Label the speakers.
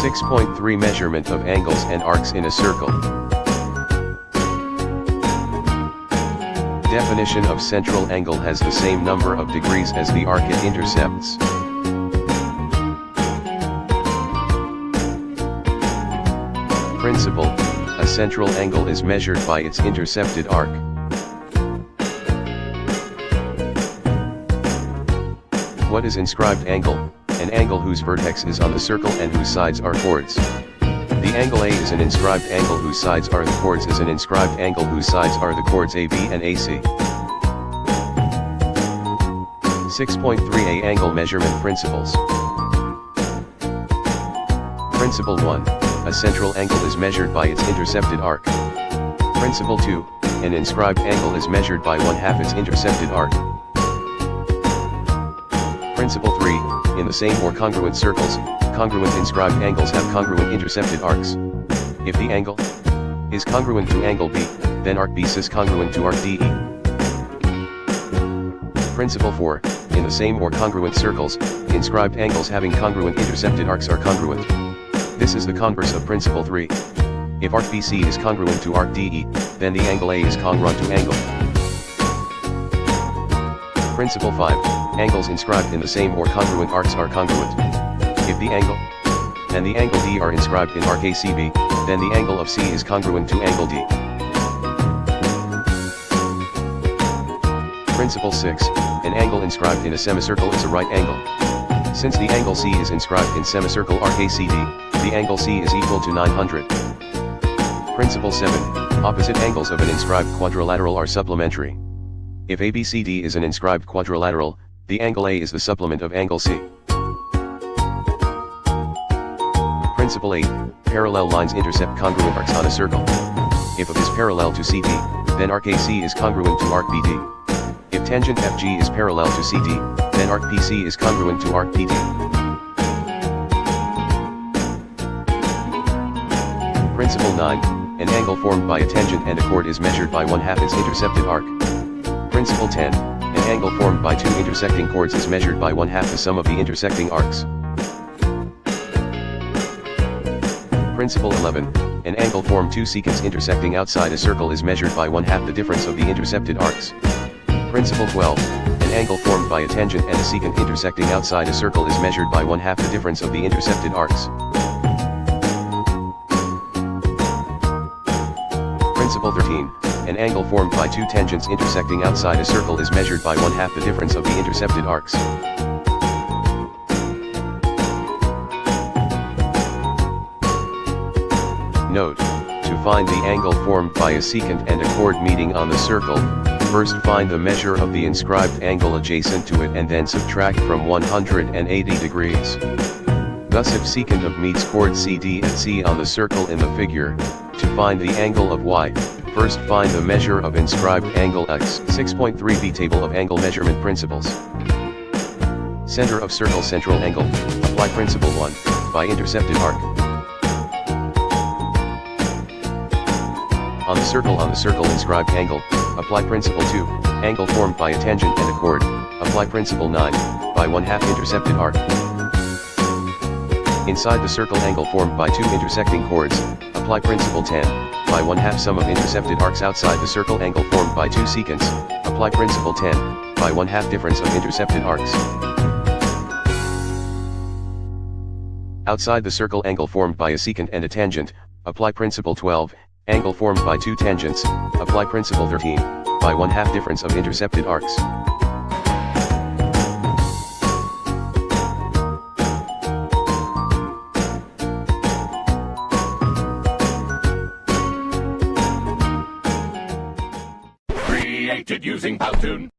Speaker 1: 6.3 Measurement of angles and arcs in a circle. Definition of central angle has the same number of degrees as the arc it intercepts. Principle: a central angle is measured by its intercepted arc. What is inscribed angle? An angle whose vertex is on the circle and whose sides are chords. The angle A is an inscribed angle whose sides are the chords is an inscribed angle whose sides are the chords AB and AC. 6.3a Angle Measurement Principles. Principle 1. A central angle is measured by its intercepted arc. Principle 2. An inscribed angle is measured by 1/2 its intercepted arc. Principle 3. In the same or congruent circles, congruent inscribed angles have congruent intercepted arcs. If the angle is congruent to angle B, then arc B is congruent to arc DE. Principle 4. In the same or congruent circles, inscribed angles having congruent intercepted arcs are congruent. This is the converse of Principle 3. If arc BC is congruent to arc DE, then the angle A is congruent to angle. Principle 5. Angles inscribed in the same or congruent arcs are congruent. If the angle and the angle D are inscribed in arc ACB, then the angle of C is congruent to angle D. Principle 6. An angle inscribed in a semicircle is a right angle. Since the angle C is inscribed in semicircle arc ACD, the angle C is equal to 900. Principle 7. Opposite angles of an inscribed quadrilateral are supplementary. If ABCD is an inscribed quadrilateral, the angle A is the supplement of angle C. Principle 8. Parallel lines intercept congruent arcs on a circle. If AB is parallel to CD, then arc AC is congruent to arc BD. If tangent FG is parallel to CD, then arc PC is congruent to arc PD. Principle 9. An angle formed by a tangent and a chord is measured by 1/2 its intercepted arc. Principle 10. An angle formed by two intersecting chords is measured by 1/2 the sum of the intersecting arcs. Principle 11. An angle formed two secants intersecting outside a circle is measured by 1/2 the difference of the intercepted arcs. Principle 12. An angle formed by a tangent and a secant intersecting outside a circle is measured by 1/2 the difference of the intercepted arcs. Principle 13. An angle formed by two tangents intersecting outside a circle is measured by 1/2 the difference of the intercepted arcs. Note: to find the angle formed by a secant and a chord meeting on the circle, first find the measure of the inscribed angle adjacent to it and then subtract from 180 degrees. Thus if secant of meets chord CD and C on the circle in the figure, to find the angle of Y, first find the measure of inscribed angle X. 6.3b Table of Angle Measurement Principles. Center of circle central angle, apply Principle 1, by intercepted arc. On the circle inscribed angle, apply Principle 2, angle formed by a tangent and a chord, apply Principle 9, by 1/2 intercepted arc. Inside the circle angle formed by two intersecting chords, apply Principle 10, by 1/2 sum of intercepted arcs outside the circle angle formed by two secants, apply Principle 10, by 1/2 difference of intercepted arcs. Outside the circle angle formed by a secant and a tangent, apply Principle 12, angle formed by two tangents, apply Principle 13, by 1/2 difference of intercepted arcs.
Speaker 2: Created using Powtoon.